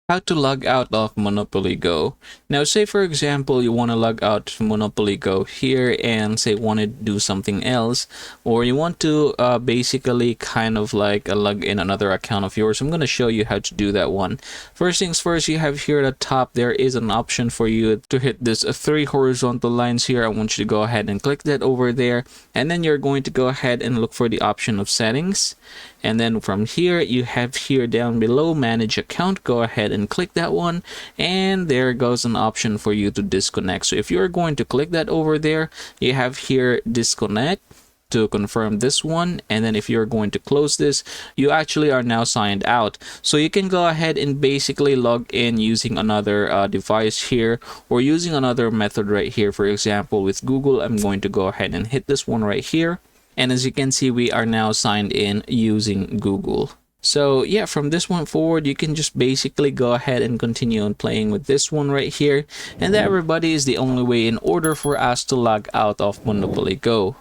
How to log out of Monopoly Go. Now, say for example, you want to log out of Monopoly Go here and say want to do something else, or you want to basically kind of like log in another account of yours. I'm going to show you how to do that one. First things first, you have here at the top, there is an option for you to hit this three horizontal lines here. I want you to go ahead and click that over there, and then you're going to go ahead and look for the option of settings. And then from here, you have here down below manage account. Go ahead and click that one, and there goes an option for you to disconnect. So if you're going to click that over there, you have here disconnect to confirm this one. And then if you're going to close this, you actually are now signed out. So you can go ahead and basically log in using another device here, or using another method right here. For example, with Google, I'm going to go ahead and hit this one right here. And as you can see, we are now signed in using Google. So yeah, from this one forward, you can just basically go ahead and continue on playing with this one right here. And that, everybody, is the only way in order for us to log out of Monopoly Go.